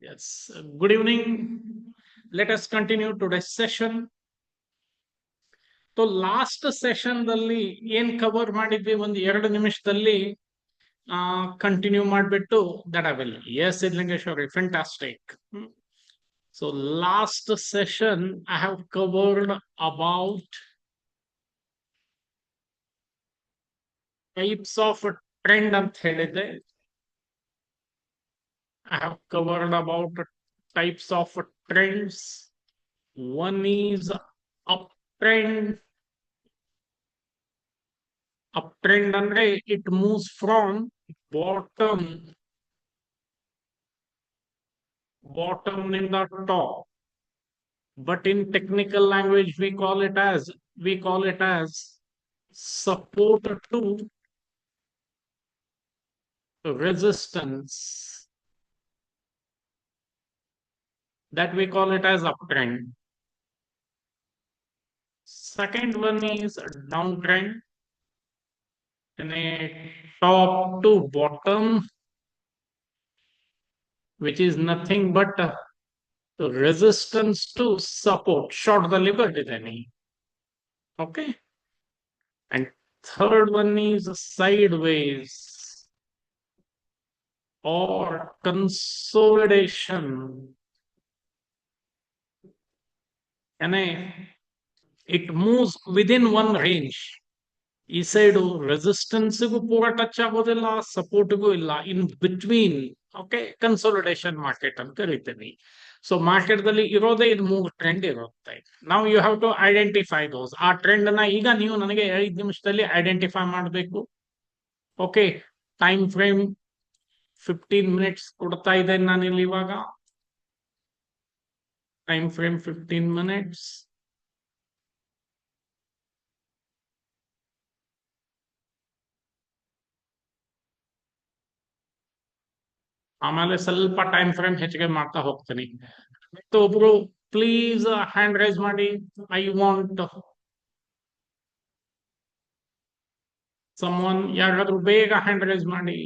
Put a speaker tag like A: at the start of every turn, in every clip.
A: Yes. Good evening. Let us continue today's session. So last session ದಲ್ಲಿ ಏನ್ cover ಮಾಡಿದ್ವಿ ಒಂದು 2 ನಿಮಿಷದಲ್ಲಿ ಕಂಟಿನ್ಯೂ ಮಾಡಿಬಿಟ್ಟು that I will. Yes Sidlingeshwari, fantastic. So last session I have covered about types of trend ಅಂತ ಹೇಳಿದ್ದೆ. I have covered about types of trends. One is uptrend. Uptrend andre it moves from bottom in the top. But in technical language we call it as support to resistance. That we call it as uptrend. Second one is downtrend. And a top to bottom, which is nothing but resistance to support. Short the liver any. Okay. And third one is sideways or consolidation. And it moves within one range. ಈ side ರೆಸಿಸ್ಟೆನ್ಸ್ಗೂ ಪೂರ touch ಆಗೋದಿಲ್ಲ, ಸಪೋರ್ಟ್ಗೂ ಇಲ್ಲ, in between. Okay, ಕನ್ಸೋಲಿಡೇಷನ್ market ಅಂತ ಕರಿತೀವಿ. So market ದಲ್ಲಿ ಇರೋದೇ ಇದು 3 trend ಇರುತ್ತೆ. ನಾವು ಯು ಹ್ಯಾವ್ ಟು ಐಡೆಂಟಿಫೈ ದೋಸ್. ಆ ಟ್ರೆಂಡ್ ನ ಈಗ ನೀವು ನನಗೆ 5 ನಿಮಿಷದಲ್ಲಿ ಐಡೆಂಟಿಫೈ ಮಾಡಬೇಕು. ಓಕೆ, ಟೈಮ್ ಫ್ರೇಮ್ 15 ಮಿನಿಟ್ಸ್ ಕೊಡ್ತಾ ಇದ್ದೇನೆ ನಾನು ಇಲ್ಲಿ ಇವಾಗ. Time frame 15 minutes. ಆಮೇಲೆ ಸ್ವಲ್ಪ ಟೈಮ್ ಫ್ರೇಮ್ ಹೆಚ್ಚಿಗೆ ಮಾಡ್ತಾ ಹೋಗ್ತೀನಿ. ಒಬ್ರು ಪ್ಲೀಸ್ ಹ್ಯಾಂಡ್ ರೈಸ್ ಮಾಡಿ. I want someone. ಯಾರಾದ್ರೂ ಬೇಗ ಹ್ಯಾಂಡ್ ರೈಸ್ ಮಾಡಿ.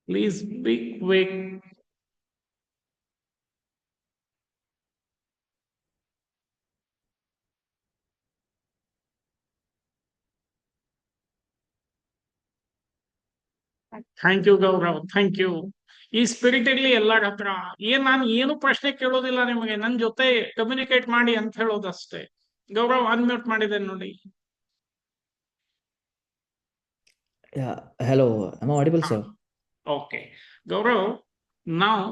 A: Please be quick. Thank you Gaurav, thank you. ಈ ಸ್ಪಿರಿಟ್ ಇರ್ಲಿ ಎಲ್ಲರ ಹತ್ರ. ನಾನು ಏನು ಪ್ರಶ್ನೆ ಕೇಳೋದಿಲ್ಲ ನಿಮಗೆ, ನನ್ನ ಜೊತೆ ಕಮ್ಯುನಿಕೇಟ್ ಮಾಡಿ ಅಂತ ಹೇಳೋದಷ್ಟೇ. ಗೌರವ್ ಅನ್ಮ್ಯೂಟ್ ಮಾಡಿದ್ದೇನೆ ನೋಡಿ.
B: Hello, am I audible, sir?
A: Okay Gaurav, ನಾವು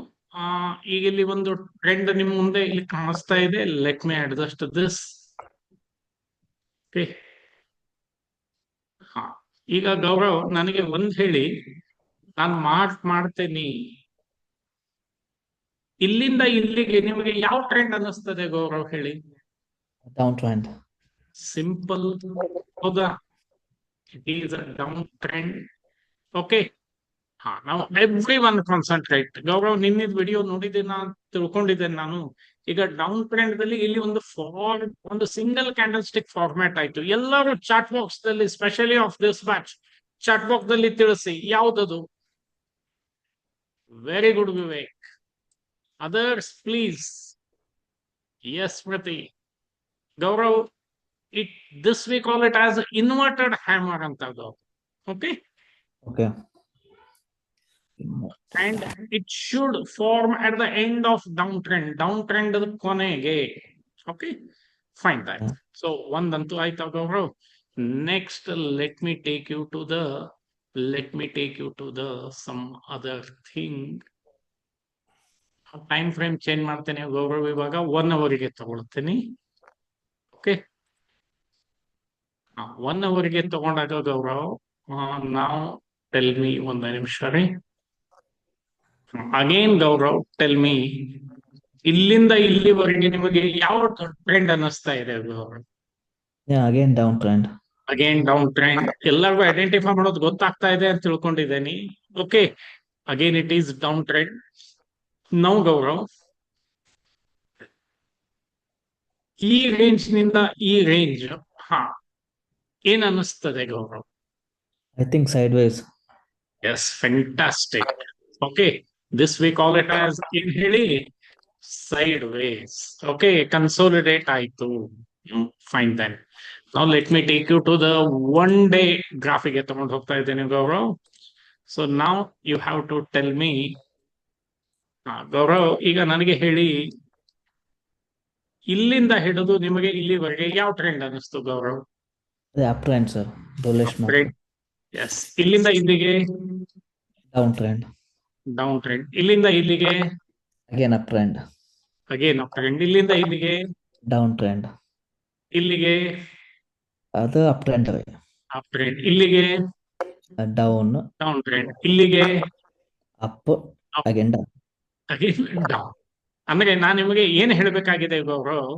A: ಈಗ ಇಲ್ಲಿ ಒಂದು ಟ್ರೆಂಡ್ ನಿಮ್ ಮುಂದೆ ಇಲ್ಲಿ ಕಾಣಿಸ್ತಾ ಇದೆ. Let me adjust this. Okay, ಹಾ. ಈಗ ಗೌರವ್ ನನಗೆ ಒಂದ್ ಹೇಳಿ, ನಾನು ಮಾಡ್ತೇನೆ. ಇಲ್ಲಿಂದ ಇಲ್ಲಿಗೆ ನಿಮಗೆ ಯಾವ ಟ್ರೆಂಡ್ ಅನ್ನಿಸ್ತದೆ ಗೌರವ್ ಹೇಳಿ?
B: Down trend.
A: ಸಿಂಪಲ್, ಹೌದಾ? It is a down trend. Okay, ಹಾ. ನಾವು ಎವ್ರಿ ಒನ್ ಕಾನ್ಸಂಟ್ರೇಟ್. ಗೌರವ್ ನಿನ್ನಿದ್ ವಿಡಿಯೋ ನೋಡಿದ್ದೇನೆ, ತಿಳ್ಕೊಂಡಿದ್ದೇನೆ ನಾನು. ಈಗ ಡೌನ್ ಟ್ರೆಂಡ್ ದಲ್ಲಿ ಇಲ್ಲಿ ಒಂದು ಸಿಂಗಲ್ ಕ್ಯಾಂಡಲ್ ಸ್ಟಿಕ್ ಫಾರ್ಮ್ಯಾಟ್ ಆಯ್ತು. ಎಲ್ಲರೂ ಚಾಟ್ ಬಾಕ್ಸ್ ದಲ್ಲಿ, specially of this batch, chat box ದಲ್ಲಿ ತಿಳಿಸಿ ಯಾವ್ದದು. Very good Vivek. Others please. Yes Smriti. Gaurav, this we call it as inverted hammer ಅಂತ. Okay.
B: Okay.
A: And it should form at the end of downtrend ಕೊನೆಗೆ. Okay, fine that. So ಒಂದಂತೂ ಆಯ್ತಾ Gaurav. Next let me take you to the some other thing. Time frame change ಮಾಡ್ತೇನೆ ಗೌರವ್. ಇವಾಗ 1 ಅವರಿಗೆ ತಗೊಳ್ತೀನಿ. Okay, 1 ಅವರಿಗೆ ತಗೊಂಡಾಗ ಗೌರವ್, ನಾವು ಟೆಲ್ ಮಿ, 1 ನಿಮಿಷ ರೀ. ಅಗೇನ್ ಗೌರವ್ ಟೆಲ್ ಮಿ, ಇಲ್ಲಿಂದ ಇಲ್ಲಿವರೆಗೆ ನಿಮಗೆ ಯಾವ ಟ್ರೆಂಡ್ ಅನ್ನಿಸ್ತಾ ಇದೆ Gaurav?
B: Again down trend.
A: Again down trend. ಎಲ್ಲರಿಗೂ ಐಡೆಂಟಿಫೈ ಮಾಡೋದು ಗೊತ್ತಾಗ್ತಾ ಇದೆ ಅಂತ ತಿಳ್ಕೊಂಡಿದ್ದೇನೆ. Okay, again it is down trend. Now Gaurav, ಈ ರೇಂಜ್ ನಿಂದ ಈ ರೇಂಜ್ ಹಾ ಏನ್ ಅನ್ನಿಸ್ತದೆ Gaurav?
B: I think sideways.
A: Yes, fantastic. Okay, this we call it as ಏನ್ ಹೇಳಿ, ಸೈಡ್ ವೇಸ್. ಓಕೆ, ಕನ್ಸೋಲಿಡೇಟ್ ಆಯ್ತು. Fine then. Now let me take you to the one day ಗ್ರಾಫಿಗೆ ತಗೊಂಡು ಹೋಗ್ತಾ ಇದ್ದೇನೆ Gaurav. So now you have to tell me. Gaurav, ಈಗ ನನಗೆ ಹೇಳಿ, ಇಲ್ಲಿಂದ ಹಿಡಿದು ನಿಮಗೆ ಇಲ್ಲಿವರೆಗೆ ಯಾವ ಟ್ರೆಂಡ್ ಅನಿಸ್ತು Gaurav?
B: The uptrend, sir. Bullish market.
A: Yes. ಇಲ್ಲಿಂದ ಇಲ್ಲಿಗೆ
B: Downtrend.
A: Down trend. ಇಲ್ಲಿಂದ ಇಲ್ಲಿಗೆ
B: Again uptrend.
A: Again up trend. ಇಲ್ಲಿಂದ ಇಲ್ಲಿಗೆ
B: Downtrend.
A: ಇಲ್ಲಿಗೆ
B: ಅದು uptrend.
A: Up trend. ಇಲ್ಲಿಗೆ
B: Down.
A: Down trend. ಇಲ್ಲಿಗೆ
B: Up. Again down.
A: Again down. ಅಂದ್ರೆ ನಾನು ನಿಮಗೆ ಏನ್ ಹೇಳ್ಬೇಕಾಗಿದೆ ಗೌರವ್,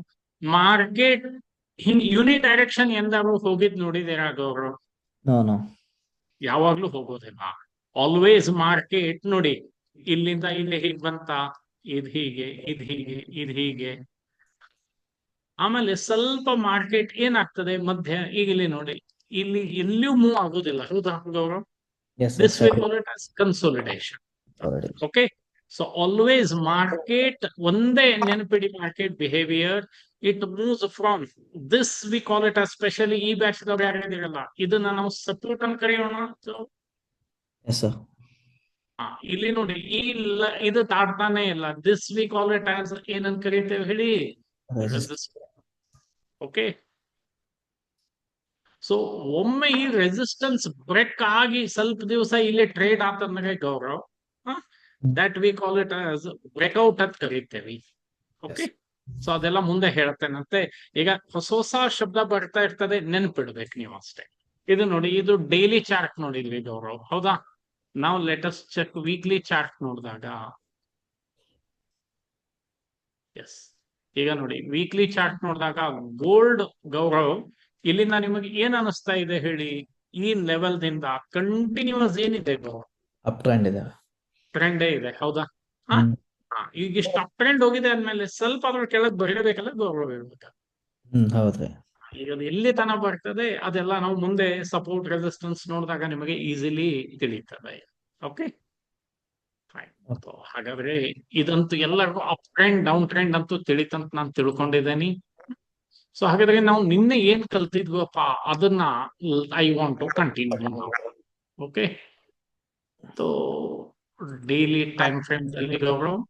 A: ಮಾರ್ಕೆಟ್ ಹಿಂಗ್ ಯೂನಿ ಡೈರೆಕ್ಷನ್ ಎಂದಾರು ಹೋಗಿದ್ ನೋಡಿದೀರಾ ಗೌರವ್?
B: No, no.
A: ಯಾವಾಗ್ಲೂ ಹೋಗೋದಿಲ್ಲ. ಆಲ್ವೇಸ್ ಮಾರ್ಕೆಟ್ ನೋಡಿ, ಇಲ್ಲಿಂದ ಇಲ್ಲಿ ಹೀಗೆ ಬಂತ, ಇದ್ ಹೀಗೆ, ಇದ್ ಹೀಗೆ, ಇದ್ ಹೀಗೆ. ಆಮೇಲೆ ಸ್ವಲ್ಪ ಮಾರ್ಕೆಟ್ ಏನಾಗ್ತದೆ ಮಧ್ಯ, ಈಗ ಇಲ್ಲಿ ನೋಡಿ, ಇಲ್ಲಿ ಎಲ್ಲಿಯೂ ಮೂವ್ ಆಗೋದಿಲ್ಲ. ಹೌದಾ Gaurav?
B: Yes,
A: this
B: sir.
A: We call it as consolidation.
B: Already.
A: Okay, so always market ಒಂದೇ ನೆನಪಿಡಿ, market behaviour it moves from this we call it specially ಈ ಬ್ಯಾಚ್ ಯಾರಿದಿರಲ್ಲ, ಇದನ್ನ ನಾವು ಸಪೋರ್ಟ್ ಅಂತ ಕರೆಯೋಣ.
B: Yes, sir.
A: ಇಲ್ಲಿ ನೋಡಿ, ಇದು ದಾಟ್ತಾನೆ ಇಲ್ಲ. This we call it as ಏನಂತ ಕರೀತೇವೆ ಹೇಳಿ? ಓಕೆ, ಸೊ ಒಮ್ಮೆ ಈ ರೆಸಿಸ್ಟೆನ್ಸ್ ಬ್ರೇಕ್ ಆಗಿ ಸ್ವಲ್ಪ ದಿವಸ ಇಲ್ಲಿ ಟ್ರೇಡ್ ಆತಂದ್ರೆ Gaurav, that we call it as breakout ಅಂತ ಕರೀತೇವೆ. ಓಕೆ, ಸೊ ಅದೆಲ್ಲ ಮುಂದೆ ಹೇಳ್ತೇನಂತೆ. ಈಗ ಹೊಸ ಹೊಸ ಶಬ್ದ ಬರ್ತಾ ಇರ್ತದೆ, ನೆನ್ಪಿಡ್ಬೇಕು ನೀವು ಅಷ್ಟೇ. ಇದು ನೋಡಿ, ಇದು ಡೈಲಿ ಚಾರ್ಟ್ ನೋಡಿದ್ವಿ ಗೌರವ್, ಹೌದಾ? ನಾವು ಲೆಟೆಸ್ಟ್ ಚೆಕ್ ವೀಕ್ಲಿ ಚಾರ್ಟ್ ನೋಡಿದಾಗ, ಎಸ್, ಈಗ ನೋಡಿ ವೀಕ್ಲಿ ಚಾರ್ಟ್ ನೋಡಿದಾಗ ಗೋಲ್ಡ್ ಗೌರವ್ ಇಲ್ಲಿಂದ ನಿಮಗೆ ಏನ್ ಅನಿಸ್ತಾ ಇದೆ ಹೇಳಿ? ಈ ಲೆವೆಲ್ ದಿಂದ ಕಂಟಿನ್ಯೂಸ್ ಏನಿದೆ ಗೌರವ್?
B: Uptrend ಇದೆ.
A: ಟ್ರೆಂಡೇ ಇದೆ, ಹೌದಾ? ಈಗ ಇಷ್ಟು ಅಪ್ ಟ್ರೆಂಡ್ ಹೋಗಿದೆ ಅಂದ್ಮೇಲೆ ಸ್ವಲ್ಪ ಅದ್ರ ಕೆಳಗೆ ಬರಬೇಕಲ್ಲ ಗೌರವ್, ಹೇಳ್ಬೇಕ.
B: ಹೌದ್ರಿ.
A: ಈಗ ಅದು ಎಲ್ಲಿ ತನ ಬರ್ತದೆ ಅದೆಲ್ಲ ನಾವು ಮುಂದೆ ಸಪೋರ್ಟ್ ರೆಸಿಸ್ಟೆನ್ಸ್ ನೋಡಿದಾಗ ನಿಮಗೆ ಈಸಿಲಿ ತಿಳಿತದೆ. ಓಕೆ, ಹಾಗಾದ್ರೆ ಇದಂತೂ ಎಲ್ಲರಿಗೂ ಅಪ್ ಟ್ರೆಂಡ್ ಡೌನ್ ಟ್ರೆಂಡ್ ಅಂತೂ ತಿಳಿತಂತ ನಾನು ತಿಳ್ಕೊಂಡಿದ್ದೇನೆ. ಸೊ ಹಾಗಾದ್ರೆ ನಾವು ನಿನ್ನೆ ಏನ್ ಕಲ್ತಿದ್ವಪ್ಪ, ಅದನ್ನ I want to continue. Okay, so daily time frame ಅಲ್ಲಿ Gaurav,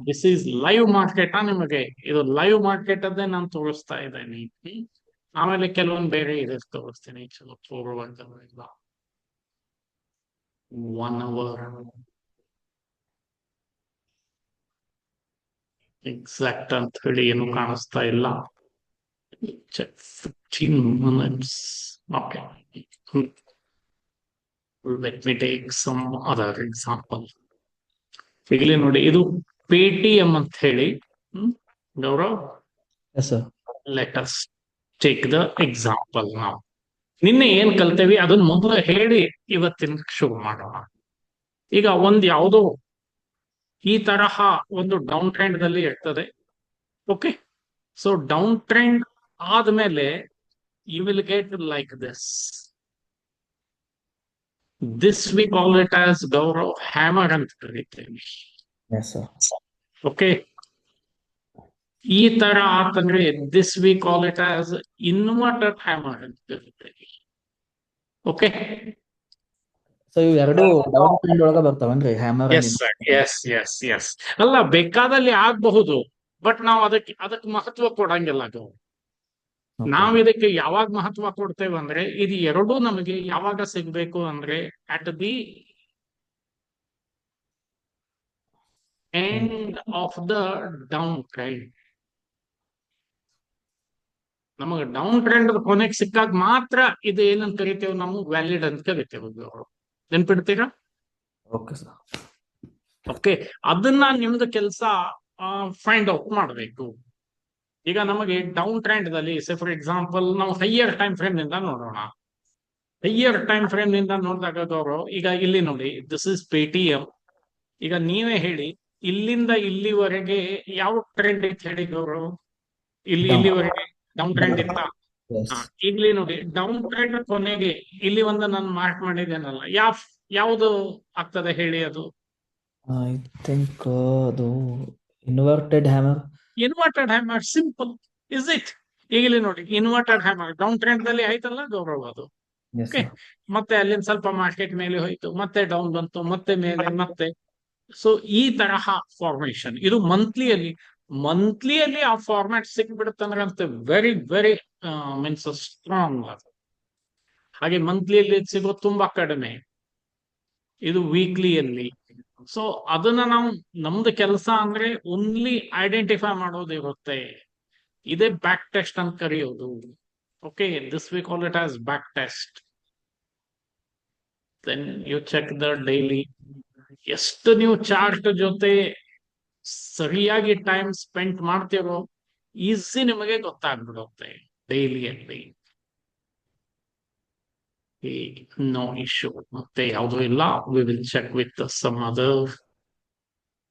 A: this is live market. ನಿಮಗೆ ಇದು ಲೈವ್ ಮಾರ್ಕೆಟ್ ಅದೇ ನಾನು ತೋರಿಸ್ತಾ ಇದ್ದೇನೆ. ಆಮೇಲೆ ಕೆಲವೊಂದು ಬೇರೆ ಇದೆ ತೋರಿಸ್ತೀನಿ. ಚಲೋ, ತೋರುವಂತ 1 hour ಎಕ್ಸಾಕ್ಟ್ ಅಂತ ಹೇಳಿ ಏನು ಕಾಣಿಸ್ತಾ ಇಲ್ಲ. 15 minutes. Okay. Let me take some other example. ಇಲ್ಲಿ ನೋಡಿ, ಇದು ಪೇಟಿಎಂ ಅಂತ ಹೇಳಿ. Gaurav,
B: Yes, sir.
A: Let us take the example. ನಾವು ನಿನ್ನೆ ಏನ್ ಕಲ್ತೇವಿ ಅದನ್ನ ಮೊದಲು ಹೇಳಿ ಇವತ್ತಿನ ಶುರು ಮಾಡೋಣ. ಈಗ ಒಂದ್ ಯಾವುದೋ ಈ ತರಹ ಒಂದು ಡೌನ್ ಟ್ರೆಂಡ್ ದಲ್ಲಿ ಇರ್ತದೆ. ಓಕೆ, ಸೊ ಡೌನ್ ಟ್ರೆಂಡ್ ಆದ್ಮೇಲೆ you will get like this. This we call it as Gaurav hammer ಅಂತ ಕರೀತೇವೆ.
B: Yes, sir.
A: ಓಕೆ, ಈ ತರ ಆತಂದ್ರೆ this we call it as inverter hammer ಅಂತ ಕರೀತೇವೆ. ಓಕೆ,
B: ಸೊ ಇವು ಎರಡು ಡೌನ್ ಟ್ರೆಂಡ್ ಒಳಗ ಬರ್ತಾವನ್ರಿ, hammer?
A: Yes yes yes yes. ಅಲ್ಲ, ಬೇಕಾದಲ್ಲಿ ಆಗಬಹುದು, ಬಟ್ ನಾವು ಅದಕ್ಕೆ ಮಹತ್ವ ಕೊಡಂಗಿಲ್ಲ ಗೌರವ್. ನಾವ್ ಇದಕ್ಕೆ ಯಾವಾಗ ಮಹತ್ವ ಕೊಡ್ತೇವೆ ಅಂದ್ರೆ, ಇದು ಎರಡೂ ನಮಗೆ ಯಾವಾಗ ಸಿಗ್ಬೇಕು ಅಂದ್ರೆ at the end of the down trend. ನಮಗೆ ಡೌನ್ ಟ್ರೆಂಡ್ ಕೊನೆಗೆ ಸಿಕ್ಕಾಗ ಮಾತ್ರ ಇದು ಏನಂತ ಕರಿತೇವೆ ನಾವು, ವ್ಯಾಲಿಡ್ ಅಂತ ಕರಿತೇವೆ. ನೆನ್ಪಿಡ್ತೀರಾ?
B: Okay sir.
A: ಓಕೆ, ಅದನ್ನ ನಿಮ್ದು ಕೆಲಸ ಫೈಂಡ್ ಔಟ್ ಮಾಡಬೇಕು. ಈಗ ನಮಗೆ ಡೌನ್ ಟ್ರೆಂಡ್ ದಲ್ಲಿ ಫಾರ್ ಎಕ್ಸಾಂಪಲ್ ನಾವು ಹೈಯರ್ ಟೈಮ್ ಫ್ರೇಮ್ ನಿಂದ ನೋಡೋಣ. ಹೈಯರ್ ಟೈಮ್ ಫ್ರೇಮ್ ನಿಂದ ನೋಡಿದಾಗ ಅವರು ಈಗ ಇಲ್ಲಿ ನೋಡಿ, ದಿಸ್ ಇಸ್ ಪೇಟಿಎಂ. ಈಗ ನೀವೇ ಹೇಳಿ, ಇಲ್ಲಿಂದ ಇಲ್ಲಿವರೆಗೆ ಯಾವ ಟ್ರೆಂಡ್ ಇತ್ತು ಹೇಳಿ ಗೌರವ್?
B: ಡೌನ್.
A: ಇಲ್ಲಿವರೆಗೆ ಡೌನ್ ಟ್ರೆಂಡ್ ಇತ್ತ?
B: ಎಸ್.
A: ಈಗ್ಲೇ ನೋಡಿ, ಡೌನ್ ಟ್ರೆಂಡ್ ಕೊನೆಗೆ ಇಲ್ಲಿ ಒಂದು ನಾನು ಮಾರ್ಕ್ ಮಾಡಿದ್ದೇನಲ್ಲ, ಯಾವುದು ಆಗ್ತದೆ ಹೇಳಿ ಅದು?
B: ಐ ಥಿಂಕ್ ಅದು inverted hammer.
A: Inverted hammer, simple. Is it? ಈಗ ಇಲ್ಲಿ ನೋಡಿ, ಇನ್ವರ್ಟೆಡ್ ಹ್ಯಾಮರ್ ಡೌನ್ ಟ್ರೆಂಡ್ ದಲ್ಲಿ ಆಯ್ತಲ್ಲ ಗೌರವ್ ಅದು.
B: Yes
A: okay,
B: sir.
A: ಮತ್ತೆ ಅಲ್ಲಿಂದ ಸ್ವಲ್ಪ ಮಾರ್ಕೆಟ್ ಮೇಲೆ ಹೋಯ್ತು, ಮತ್ತೆ ಡೌನ್ ಬಂತು, ಮತ್ತೆ ಮೇಲೆ, ಮತ್ತೆ. ಸೊ ಈ ತರಹ ಫಾರ್ಮೇಶನ್ ಇದು ಮಂತ್ಲಿಯಲ್ಲಿ ಆ ಫಾರ್ಮ್ಯಾಟ್ ಸಿಕ್ಬಿಡುತ್ತಂದ್ರೆ ಅಂತ ವೆರಿ ವೆರಿ ಮೀನ್ಸ್ ಸ್ಟ್ರಾಂಗ್ ಅದು. ಹಾಗೆ ಮಂತ್ಲಿಯಲ್ಲಿ ಸಿಗೋದು ತುಂಬಾ ಕಡಿಮೆ, ಇದು ವೀಕ್ಲಿಯಲ್ಲಿ. ಸೊ ಅದನ್ನ ನಾವು, ನಮ್ದು ಕೆಲಸ ಅಂದ್ರೆ ಓನ್ಲಿ ಐಡೆಂಟಿಫೈ ಮಾಡೋದಿರುತ್ತೆ. ಇದೇ ಬ್ಯಾಕ್ ಟೆಸ್ಟ್ ಅಂತ ಕರೆಯೋದು. Okay, this we call it as back test. Then you check the daily. ಎಷ್ಟು ನೀವು ಚಾರ್ಟ್ ಜೊತೆ ಸರಿಯಾಗಿ ಟೈಮ್ ಸ್ಪೆಂಡ್ ಮಾಡ್ತಿರೋ ಈಸಿ ನಿಮಗೆ ಗೊತ್ತಾಗ್ಬಿಡುತ್ತೆ ಡೈಲಿಯಲ್ಲಿ. ನೋ ಇಶ್ಯೂ, ಮತ್ತೆ ಯಾವುದೂ ಇಲ್ಲ. We will check with some other,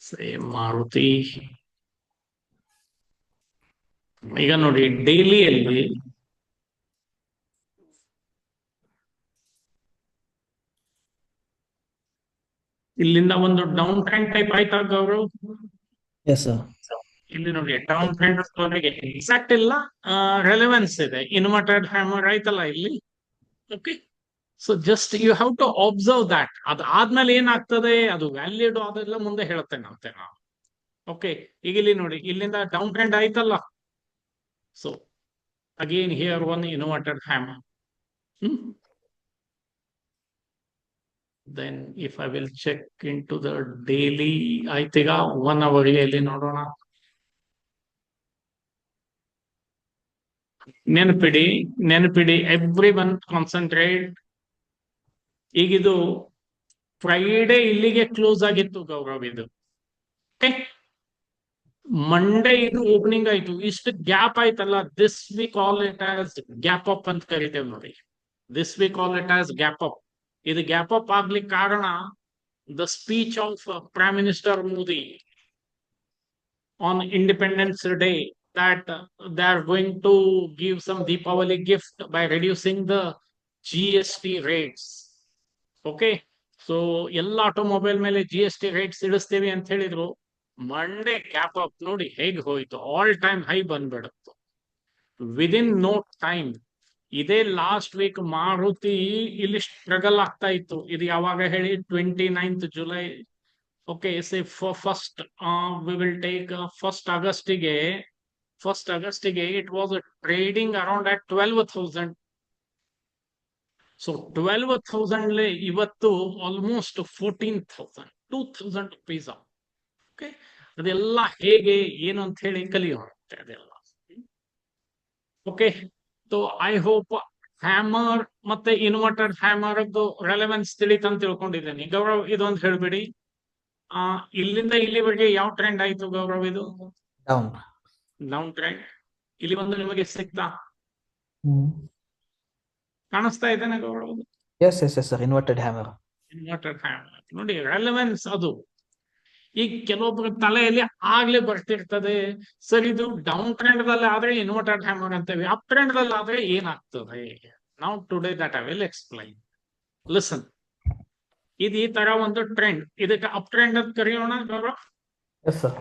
A: say Maruti. ಈಗ ನೋಡಿ, ಡೈಲಿಯಲ್ಲಿ ಇಲ್ಲಿಂದ ಒಂದು ಡೌನ್ ಟ್ರೆಂಡ್ ಟೈಪ್ ಆಯ್ತಾ ಗೌರವ್?
B: S sir.
A: ಇಲ್ಲಿ ನೋಡಿ, ಡೌನ್ ಟ್ರೆಂಡ್ ಕೊನೆಗೆ ಎಕ್ಸಾಕ್ಟ್ ಇಲ್ಲ, ರೆಲೆವೆನ್ಸ್ ಇದೆ. ಇನ್ವರ್ಟೆಡ್ ಹ್ಯಾಮರ್ ಆಯ್ತಲ್ಲ ಇಲ್ಲಿ. Okay, so just you have to observe that. ಅದಾದ್ಮೇಲೆ ಏನಾಗ್ತದೆ, ಅದು ವ್ಯಾಲಿಡ್ ಅದೆಲ್ಲ ಮುಂದೆ ಹೇಳ್ತೇನಂತೆ ನಾವು. ಓಕೆ, ಈಗ ಇಲ್ಲಿ ನೋಡಿ, ಇಲ್ಲಿಂದ ಡೌನ್ ಟ್ರೆಂಡ್ ಆಯ್ತಲ್ಲ. So again here one inverted hammer. Then if I will check into the daily, ಆಯ್ತೀಗ 1 hour ಅಲ್ಲಿ ನೋಡೋಣ. ನೆನಪಿಡಿ ಎವ್ರಿ ಒನ್ ಕಾನ್ಸಂಟ್ರೇಟ್. ಈಗಿದು ಫ್ರೈಡೆ ಇಲ್ಲಿಗೆ ಕ್ಲೋಸ್ ಆಗಿತ್ತು ಗೌರವ್ ಇದು. ಓಕೆ, ಮಂಡೇ ಇದು ಓಪನಿಂಗ್ ಆಯ್ತು, ಇಷ್ಟು ಗ್ಯಾಪ್ ಆಯ್ತಲ್ಲ, this we call it as gap up ಅಂತ ಕರಿತೇವೆ ನೋಡಿ. This we call it as gap up. ಇದು ಗ್ಯಾಪ್ ಅಪ್ ಆಗ್ಲಿಕ್ಕೆ ಕಾರಣ the speech of prime minister Modi on Independence Day, that they are going to give some Deepavali gift by reducing the GST rates. Okay, so ಎಲ್ಲ automobile ಮೇಲೆ GST rates ಇಳಿಸ್ತೀವಿ ಅಂತ ಹೇಳಿದ್ರು. Monday gap up ನೋಡಿ ಹೇಗೆ ಹೋಯ್ತು, ಆಲ್ ಟೈಮ್ ಹೈ ಬಂದ್ಬಿಡುತ್ತು within no time. ಇದೇ ಲಾಸ್ಟ್ ವೀಕ್ ಮಾರುತಿ ಇಲ್ಲಿ ಸ್ಟ್ರಗಲ್ ಆಗ್ತಾ ಇತ್ತು. ಇದು ಯಾವಾಗ ಹೇಳಿ, 29th July. Okay, say for first, we will take 1st August ಗೆ, 1st August ಗೆ it was trading around at 12,000. So 12,000 ಇವತ್ತು ಆಲ್ಮೋಸ್ಟ್ 14,000, 2,000 rupees. ಓಕೆ, ಅದೆಲ್ಲ ಹೇಗೆ ಏನು ಅಂತ ಹೇಳಿ ಕಲಿಯೋಣ ಅದೆಲ್ಲ. Okay, so I hope hammer ಮತ್ತೆ ಇನ್ವರ್ಟರ್ ಹ್ಯಾಮರ್ ರೆಲೆವೆನ್ಸ್ ತಿಳಿತಂತ ತಿಳ್ಕೊಂಡಿದ್ದೇನೆ. ಗೌರವ್ ಇದೊಂದು ಹೇಳ್ಬಿಡಿ, ಇಲ್ಲಿಂದ ಇಲ್ಲಿವರೆಗೆ ಯಾವ ಟ್ರೆಂಡ್ ಆಯ್ತು ಗೌರವ್? ಇದು
B: ಡೌನ್.
A: Down trend. ಇಲ್ಲಿ ಒಂದು ನಿಮಗೆ ಸಿಕ್ತಾ, ಕಾಣಿಸ್ತಾ ಇದ್ದೇನೆ Gaurav?
B: Yes yes yes sir, inverted hammer.
A: Inverted hammer ನೋಡಿ, ರೆಲೆವೆನ್ಸ್ ಅದು. ಈಗ ಕೆಲವೊಬ್ಬರ ತಲೆಯಲ್ಲಿ ಆಗ್ಲೇ ಬರ್ತಿರ್ತದೆ, ಸರ್ ಇದು ಡೌನ್ ಟ್ರೆಂಡ್ ದಲ್ಲಿ ಆದ್ರೆ ಇನ್ವರ್ಟೆಡ್ ಹ್ಯಾಮರ್ ಅಂತೇವೆ, ಅಪ್ ಟ್ರೆಂಡ್ ದಲ್ಲಿ ಆದ್ರೆ ಏನಾಗ್ತದೆ? ನಾವು today that I will explain. Listen, ಇದು ಈ ತರ ಒಂದು ಟ್ರೆಂಡ್, ಇದಕ್ಕೆ ಅಪ್ ಟ್ರೆಂಡ್ ಅಂತ ಕರೆಯೋಣ Gaurav.
B: Yes sir.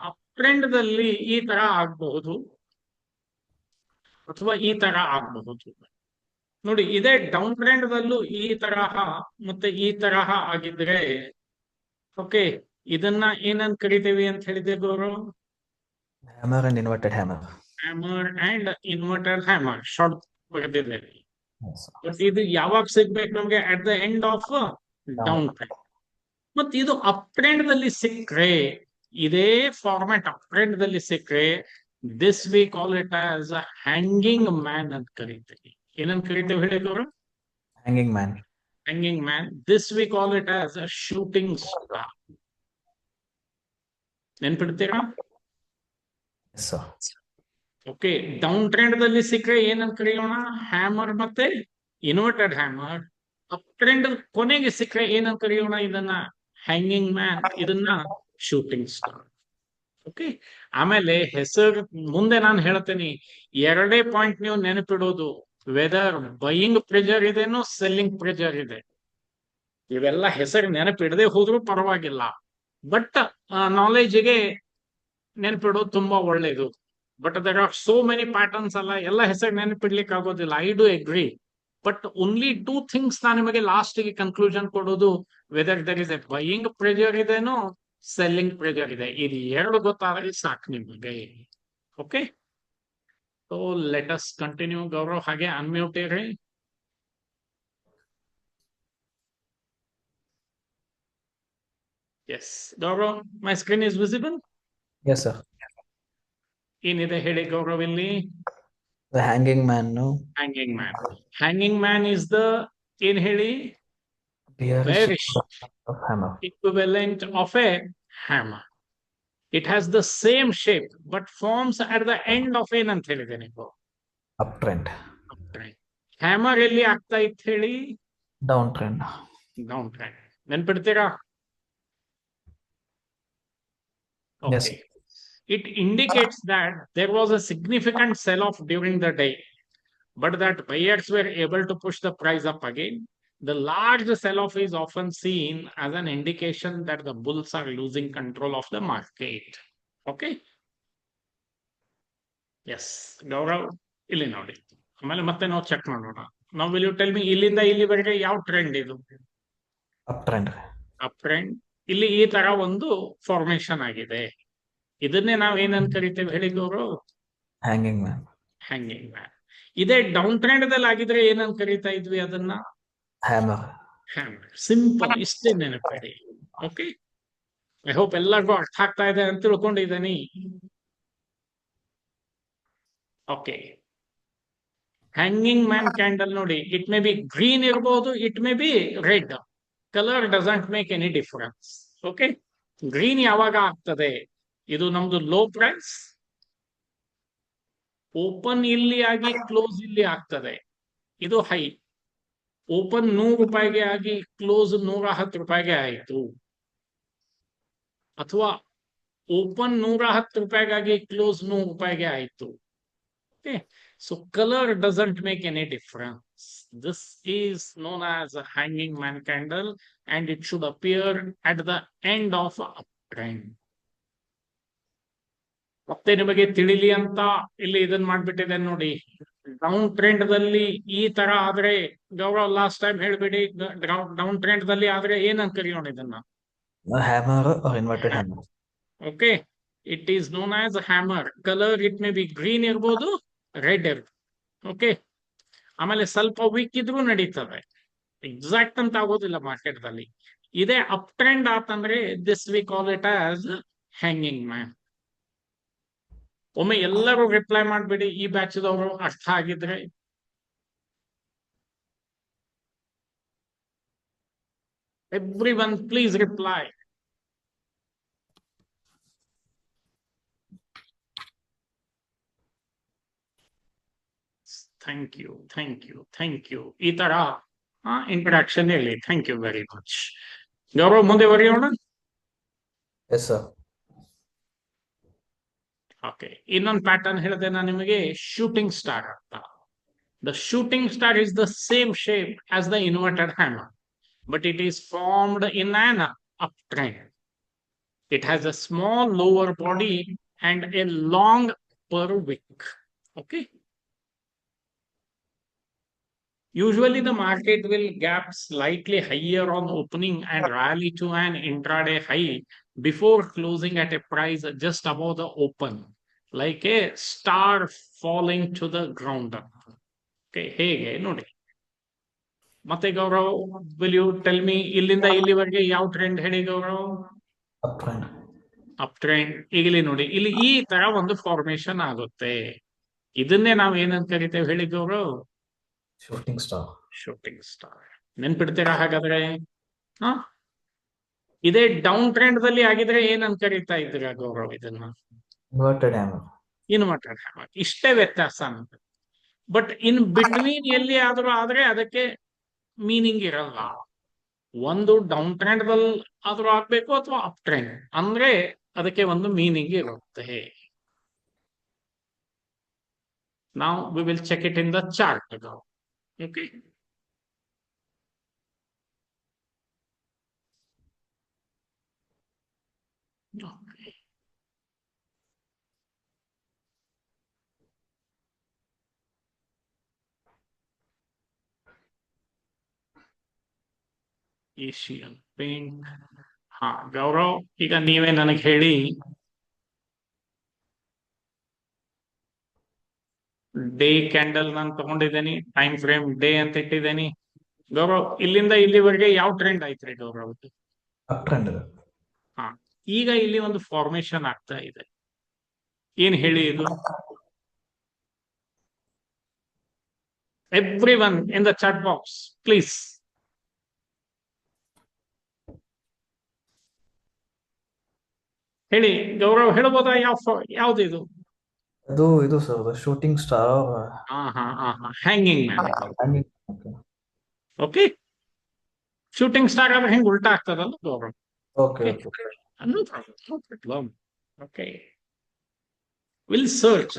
A: Up trend ದಲ್ಲಿ ಈ ತರ ಆಗಬಹುದು ಅಥವಾ ಈ ತರ ಆಗಬಹುದು. ನೋಡಿ, ಇದೇ ಡೌನ್ ಟ್ರೆಂಡ್ ದಲ್ಲೂ ಈ ತರಹ ಮತ್ತೆ ಈ ತರಹ ಆಗಿದ್ರೆ, ಓಕೆ, ಇದನ್ನ ಏನಂತ ಕರಿತೇವೆ ಅಂತ ಹೇಳಿದೆ Gaurav?
B: Hammer and inverted hammer.
A: Hammer and inverted hammer short ಬರೆದಿದ್ದೇವೆ. ಬಟ್ ಇದು ಯಾವಾಗ ಸಿಗ್ಬೇಕು ನಮ್ಗೆ? At the end of down trend. ಮತ್ತೆ ಇದು ಅಪ್ ಟ್ರೆಂಡ್ ದಲ್ಲಿ ಸಿಕ್ಕ್ರೆ, ಇದೇ ಫಾರ್ಮ್ಯಾಟ್ ಅಪ್ ಟ್ರೆಂಡ್ ದಲ್ಲಿ ಸಿಕ್ಕ್ರೆ, this we call it as hanging man ಅಂತ ಕರಿತೀವಿ. ಏನಂತ ಕರಿತೇವೆ ಹೇಳಿ Gaurav?
B: Hanging man.
A: Hanging man. This we call it as a shooting star. ನೆನ್ಪಿಡ್ತೀರಾ?
B: Yes sir.
A: Okay, down trend ದಲ್ಲಿ ಸಿಕ್ಕರೆ ಏನಂತ ಕರೆಯೋಣ? ಹ್ಯಾಮರ್ ಮತ್ತೆ ಇನ್ವರ್ಟೆಡ್ ಹ್ಯಾಮರ್. ಅಪ್ ಟ್ರೆಂಡ್ ಕೊನೆಗೆ ಸಿಕ್ಕರೆ ಏನಂತ ಕರೆಯೋಣ ಇದನ್ನ? ಹ್ಯಾಂಗಿಂಗ್ ಮ್ಯಾನ್, ಇದನ್ನ ಶೂಟಿಂಗ್ ಸ್ಟಾರ್. ಓಕೆ. ಆಮೇಲೆ ಹೆಸರು ಮುಂದೆ ನಾನು ಹೇಳ್ತೇನೆ. ಎರಡೇ ಪಾಯಿಂಟ್ ನೀವು ನೆನಪಿಡೋದು, ವೆದರ್ ಬೈಯಿಂಗ್ ಪ್ರೆಜರ್ ಇದೆನೋ ಸೆಲ್ಲಿಂಗ್ ಪ್ರೆಜರ್ ಇದೆ. ಇವೆಲ್ಲ ಹೆಸರು ನೆನಪಿಡದೆ ಹೋದ್ರೂ ಪರವಾಗಿಲ್ಲ, ಬಟ್ ನಾಲೆಜ್ಗೆ ನೆನಪಿಡೋದು ತುಂಬಾ ಒಳ್ಳೇದು. But there are so many patterns ಅಲ್ಲ, ಎಲ್ಲ ಹೆಸರು ನೆನಪಿಡ್ಲಿಕ್ಕೆ ಆಗೋದಿಲ್ಲ. I do agree. But only two things ನಾನು ನಿಮಗೆ ಲಾಸ್ಟ್ ಗೆ ಕನ್ಕ್ಲೂಷನ್ ಕೊಡೋದು, whether there is a buying pressure ಇದೆನೋ ಸೆಲ್ಲಿಂಗ್ ಪ್ರೆಜರ್ ಇದೆ. ಇದು ಎರಡು ಗೊತ್ತಾದ್ರೆ ಸಾಕು ನಿಮಗೆ. Okay, so let us continue. Gaurav ಹಾಗೆ ಅನ್ಮ್ಯೂಟ್ ಇರ್ರಿ. Yes Gaurav, my screen is visible.
B: Yes sir.
A: ಏನಿದೆ ಹೇಳಿ ಗೌರವ್ ಇಲ್ಲಿ?
B: The hanging man.
A: Hanging man. Hanging man is the, ಏನ್ ಹೇಳಿ, bearish
B: hammer.
A: equivalent of a hammer. It has the same shape but forms at the end of ಏನಂತ ಹೇಳಿದೆ ನೀವು?
B: Up trend.
A: Hammer ಎಲ್ಲಿ ಆಗ್ತಾ ಇತ್ತು ಹೇಳಿ?
B: Down trend.
A: Down trend. ನೆನ್ಪಿಡ್ತೀರಾ?
B: Yes.
A: Okay. It indicates that there was a significant sell-off during the day, but that buyers were able to push the price up again. The large sell-off is often seen as an indication that the bulls are losing control of the market. Okay? Yes. Gaurav, ಇಲ್ಲಿ ನೋಡಿ. ಆಮೇಲೆ ಮತ್ತೆ ನಾವು check ಮಾಡೋಣ. Now will you tell me ಇಲ್ಲಿಂದ ಇಲ್ಲಿವರೆಗೆ ಯಾವ trend ಇದು?
B: Up trend.
A: Up trend. ಇಲ್ಲಿ ಈ ತರ ಒಂದು ಫಾರ್ಮೇಶನ್ ಆಗಿದೆ. ಇದನ್ನೇ ನಾವು ಏನಂತ ಕರಿತೇವೆ ಹೇಳಿ Gaurav?
B: Hanging man.
A: Hanging man. ಇದೇ ಡೌನ್ ಟ್ರೆಂಡ್ ದಲ್ಲಿ ಆಗಿದ್ರೆ ಏನಂತ ಕರಿತಾ ಇದ್ವಿ ಅದನ್ನ?
B: ಹ್ಯಾಮರ್.
A: ಹ್ಯಾಮರ್. ಸಿಂಪಲ್, ಇಷ್ಟೇ ನೆನಪಿಡಿ. ಓಕೆ, ಐ ಹೋಪ್ ಎಲ್ಲರಿಗೂ ಅರ್ಥ ಆಗ್ತಾ ಇದೆ ಅಂತ ತಿಳ್ಕೊಂಡಿದ್ದೀನಿ. ಓಕೆ, ಹ್ಯಾಂಗಿಂಗ್ ಮ್ಯಾನ್ ಕ್ಯಾಂಡಲ್ ನೋಡಿ, ಇಟ್ ಮೇ ಬಿ ಗ್ರೀನ್ ಇರಬಹುದು, it may B red. Colour doesn't make any difference. Okay, green ಯಾವಾಗ ಆಗ್ತದೆ? ಇದು ನಮ್ದು ಲೋ ಪ್ರೈಸ್, ಓಪನ್ ಇಲ್ಲಿ ಆಗಿ ಕ್ಲೋಸ್ ಇಲ್ಲಿ ಆಗ್ತದೆ, ಇದು ಹೈ. ಓಪನ್ 100 ರೂಪಾಯಿಗೆ ಆಗಿ ಕ್ಲೋಸ್ 110 ರೂಪಾಯಿಗೆ ಆಯಿತು, ಅಥವಾ ಓಪನ್ 110 ರೂಪಾಯಿಗಾಗಿ ಕ್ಲೋಸ್ 100 ರೂಪಾಯಿಗೆ ಆಯಿತು. Okay, so colour doesn't make any difference. This is known as a hanging man candle and it should appear at the end of up trend. ಮತ್ತೆ ನಿಮಗೆ ತಿಳಿಲಿ ಅಂತ ಇಲ್ಲಿ ಇದನ್ನ ಮಾಡ್ಬಿಟ್ಟಿದೆ ನೋಡಿ. ಡೌನ್ ಟ್ರೆಂಡ್ ದಲ್ಲಿ ಈ ತರ ಆದ್ರೆ, ಗೌರವ್ ಲಾಸ್ಟ್ ಟೈಮ್ ಹೇಳ್ಬಿಡಿ, ಡೌನ್ ಟ್ರೆಂಡ್ ದಲ್ಲಿ ಆದ್ರೆ ಏನಂತ ಕರೆಯೋಣ ಇದನ್ನ?
B: Hammer or inverted hammer.
A: Okay, it is known as hammer. Colour it may be green ಇರ್ಬೋದು, ರೆಡ್ ಇರ್ಬೋದು. ಓಕೆ, ಆಮೇಲೆ ಸ್ವಲ್ಪ ವೀಕ್ ಇದ್ರೂ ನಡೀತದೆ, ಎಕ್ಸಾಕ್ಟ್ ಅಂತ ಆಗೋದಿಲ್ಲ ಮಾರ್ಕೆಟ್ ದಲ್ಲಿ. ಇದೇ ಅಪ್ ಟ್ರೆಂಡ್ ಆತಂದ್ರೆ this we call it as hanging man. ಒಮ್ಮೆ ಎಲ್ಲರೂ ರಿಪ್ಲೈ ಮಾಡ್ಬಿಡಿ, ಈ ಬ್ಯಾಚ್ದವರು ಅರ್ಥ ಆಗಿದ್ರೆ. Everyone, please reply. Thank you, thank you, thank you. ಈ ತರ ಇಂಟ್ರಾಕ್ಷನ್ ಇರಲಿ. Thank you very much. Gaurav, ಮುಂದೆ ಬರೆಯೋಣ.
B: Yes sir.
A: ಓಕೆ, ಇನ್ನೊಂದು ಪ್ಯಾಟರ್ನ್ ಹೇಳಿದೆ ನಾನು ನಿಮಗೆ, ಶೂಟಿಂಗ್ ಸ್ಟಾರ್ ಅಂತ. The shooting star is the same shape as the inverted hammer, but it is formed in an uptrend. It has a small lower body and a long upper wick. Okay. Usually the market will gap slightly higher on opening and rally to an intraday high before closing at a price just above the open, like a star falling to the ground. ಹೇಗೆ ನೋಡಿ. ಮತ್ತೆ Gaurav, will you tell me ಇಲ್ಲಿಂದ ಇಲ್ಲಿವರೆಗೆ ಯಾವ trend ಹೇಳಿ Gaurav?
B: Up trend.
A: Up trend. ಈಗಲೇ ನೋಡಿ, ಇಲ್ಲಿ ಈ ತರ ಒಂದು ಫಾರ್ಮೇಶನ್ ಆಗುತ್ತೆ. ಇದನ್ನೇ ನಾವು ಏನಂತ ಕರಿತೇವೆ ಹೇಳಿ Gaurav?
B: Shooting star.
A: Shooting star. ನೆನ್ಪಿಡ್ತೀರಾ ಹಾಗಾದ್ರೆ? ಇದೇ ಡೌನ್ ಟ್ರೆಂಡ್ ದಲ್ಲಿ ಆಗಿದ್ರೆ ಏನಂತ ಕರಿತಾ ಇದ್ದೀರಾ ಗೌರವ್ ಇದನ್ನ?
B: Inverted hammer.
A: Inverted hammer. ಇಷ್ಟೇ ವ್ಯತ್ಯಾಸ ಅಂತ. ಬಟ್ ಇನ್ ಬಿಟ್ವೀನ್ ಎಲ್ಲಿ ಆದ್ರೂ ಆದ್ರೆ ಅದಕ್ಕೆ ಮೀನಿಂಗ್ ಇರಲ್ಲ. ಒಂದು ಡೌನ್ ಟ್ರೆಂಡ್ ಆದ್ರೂ ಆಗ್ಬೇಕು ಅಥವಾ ಅಪ್ ಟ್ರೆಂಡ್ ಅಂದ್ರೆ ಅದಕ್ಕೆ ಒಂದು ಮೀನಿಂಗ್ ಇರುತ್ತೆ. ನಾವು we will check it in the chart. Okay. Asian Paint. ಹಾ ಗೌರವ್, ಈಗ ನೀವೇ ನನಗೆ ಹೇಳಿ, ಡೇ ಕ್ಯಾಂಡಲ್ ನಾನು ತಗೊಂಡಿದ್ದೇನೆ, ಟೈಮ್ ಫ್ರೇಮ್ ಡೇ ಅಂತ ಇಟ್ಟಿದ್ದೇನೆ. ಗೌರವ್, ಇಲ್ಲಿಂದ ಇಲ್ಲಿವರೆಗೆ ಯಾವ ಟ್ರೆಂಡ್ ಐತ್ರಿ ಗೌರವ್?
C: ಅಪ್ ಟ್ರೆಂಡ್ ಇದೆ.
A: ಹಾ, ಈಗ ಇಲ್ಲಿ ಒಂದು ಫಾರ್ಮೇಶನ್ ಆಗ್ತಾ ಇದೆ. ಏನ್ ಹೇಳಿ ಇದು? Everyone in the chat box please. ಹೇಳಿ ಗೌರವ್, ಹೇಳ್ಬೋದಾ ಯಾವ್ದಿದು?
C: ಇದು sir shooting star.
A: Hanging man. Okay, shooting star ಆದ್ರೆ ಹೆಂಗ್ ಉಲ್ಟಾ ಆಗ್ತದಲ್ಲ Gaurav?
C: Okay
A: no problem. Okay, will search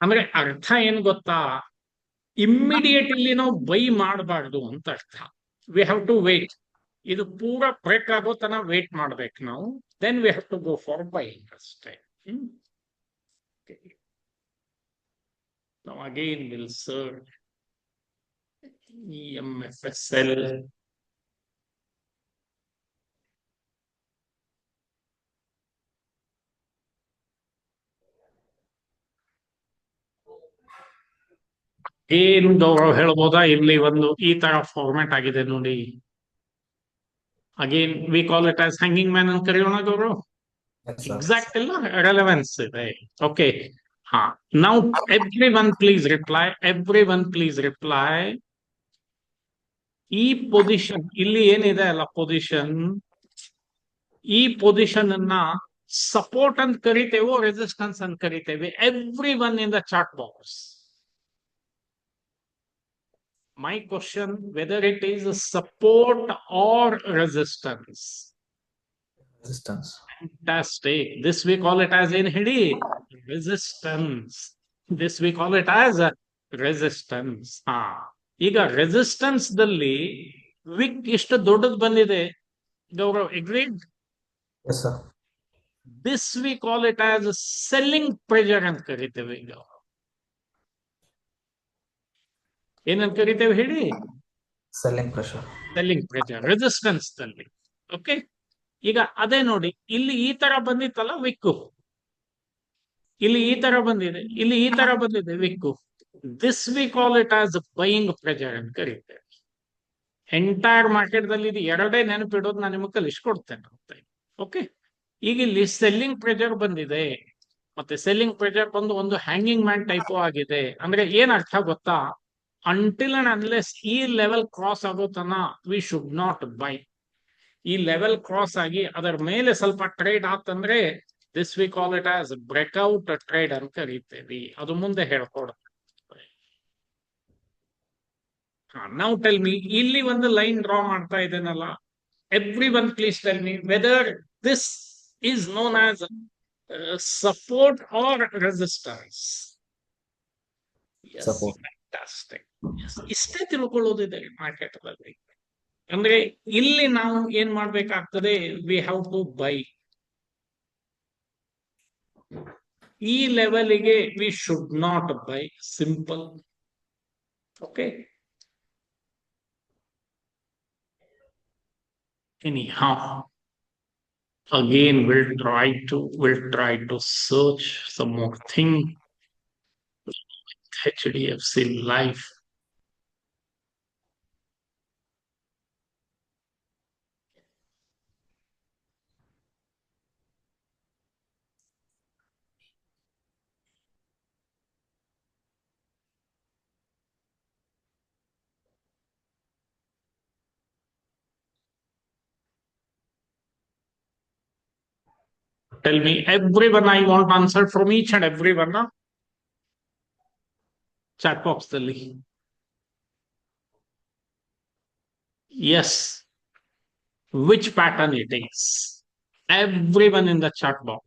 A: ಅಂದ್ರೆ ಅರ್ಥ ಏನ್ ಗೊತ್ತಾ? ಇಮ್ಮಿಡಿಯೇಟ್ಲಿ ನಾವು ಬೈ ಮಾಡಬಾರ್ದು ಅಂತ ಅರ್ಥ. We have to wait. ಇದು ಪೂರ ಬ್ರೇಕ್ ಆಗೋ ತನ ವೇಟ್ ಮಾಡ್ಬೇಕು ನಾವು. Then we have to go for buying ಅಷ್ಟೇ. Now again we'll search EMFSL. ಏನು ಗೌರವ್ ಹೇಳ್ಬೋದಾ? ಇಲ್ಲಿ ಒಂದು ಈ ತರ ಫಾರ್ಮ್ಯಾಟ್ ಆಗಿದೆ ನೋಡಿ. Again we call it as hanging man ಅಂತ ಕರೆಯೋಣ ಗೌರವ್. ಎಕ್ಸಾಕ್ಟ್ ಇಲ್ಲ, ರೆಲೆವೆನ್ಸ್ ಇದೆ. ಓಕೆ. ಹಾ, now every one please reply. Every one please reply. ಈ ಪೊಸಿಷನ್ ಇಲ್ಲಿ ಏನಿದೆ ಅಲ್ಲ, ಪೊಸಿಷನ್, ಈ ಪೊಸಿಷನ್ ಅನ್ನ ಸಪೋರ್ಟ್ ಅಂತ ಕರಿತೇವೋ ರೆಸಿಸ್ಟೆನ್ಸ್ ಅಂತ ಕರಿತೇವೆ? Every one in the chat box. My question, whether it is a support or resistance.
C: Resistance.
A: Fantastic. This we call it as in Hindi resistance. This we call it as a resistance. ಈಗ resistance ದಲ್ಲಿ wick ಎಷ್ಟು ದೊಡ್ಡದು ಬಂದಿದೆ Gaurav? Agreed?
C: Yes sir.
A: This we call it as a selling pressure ಅಂತ ಕರಿತೇವೆ. ಈಗ ಏನಂತ ಕರಿತೇವೆ ಹೇಳಿ?
C: Selling pressure.
A: Selling pressure resistance ದಲ್ಲಿ. ಓಕೆ, ಈಗ ಅದೇ ನೋಡಿ, ಇಲ್ಲಿ ಈ ತರ ಬಂದಿತ್ತಲ್ಲ ವಿಕ್ಕು, ಇಲ್ಲಿ ಈ ತರ ಬಂದಿದೆ, ಇಲ್ಲಿ ಈ ತರ ಬಂದಿದೆ Vikku. This we call it as buying pressure ಅಂತ ಕರೀತೇವೆ. ಎಂಟೈರ್ ಮಾರ್ಕೆಟ್ ದಲ್ಲಿ ಇದು ಎರಡೇ ನೆನಪಿಡೋದು ನಾನು ನಿಮಗೆ ಕಲಿಸ್ಕೊಡ್ತೇನೆ. ಓಕೆ, ಈಗ ಇಲ್ಲಿ ಸೆಲ್ಲಿಂಗ್ ಪ್ರೆಷರ್ ಬಂದಿದೆ, ಮತ್ತೆ ಸೆಲ್ಲಿಂಗ್ ಪ್ರೆಷರ್ ಬಂದು ಒಂದು ಹ್ಯಾಂಗಿಂಗ್ ಮ್ಯಾನ್ ಟೈಪ್ ಆಗಿದೆ. ಅಂದ್ರೆ ಏನ್ ಅರ್ಥ ಗೊತ್ತಾ? ಅಂಟಿಲ್ ಅಂಡ್ ಅನ್ಲೆಸ್ ಈ ಲೆವೆಲ್ ಕ್ರಾಸ್ ಆಗೋ ತನ ವಿ ಶುಡ್ ನಾಟ್ ಬೈ. ಈ ಲೆವೆಲ್ ಕ್ರಾಸ್ ಆಗಿ ಅದರ ಮೇಲೆ ಸ್ವಲ್ಪ ಟ್ರೇಡ್ ಆತಂದ್ರೆ this we call it as breakout trade ಅಂತ ಕರಿತೇವಿ. ಅದು ಮುಂದೆ ಹೇಳ್ಕೊಡ್ತೇವೆ. ನಾವು ಟೆಲ್ ಮಿ, ಇಲ್ಲಿ ಒಂದು ಲೈನ್ ಡ್ರಾ ಮಾಡ್ತಾ ಇದ್ದೇನಲ್ಲ, every one please tell me whether this is known as support or resistance.
C: Support.
A: Fantastic. ಇಷ್ಟೇ ತಿಳ್ಕೊಳ್ಳೋದಿದೆ ಮಾರ್ಕೆಟ್ ಅಲ್ಲಿ. ಅಂದ್ರೆ ಇಲ್ಲಿ ನಾವು ಏನ್ ಮಾಡ್ಬೇಕಾಗ್ತದೆ? We have to buy. ಈ ಲೆವೆಲ್ಗೆ we should not buy. Simple. Okay, anyhow, again we'll try to search some more thing. HDFC Life. Tell me, everyone, I want answer from each and everyone. Chat box ದಲ್ಲಿ. Yes, which pattern it is? Everyone in the chat box.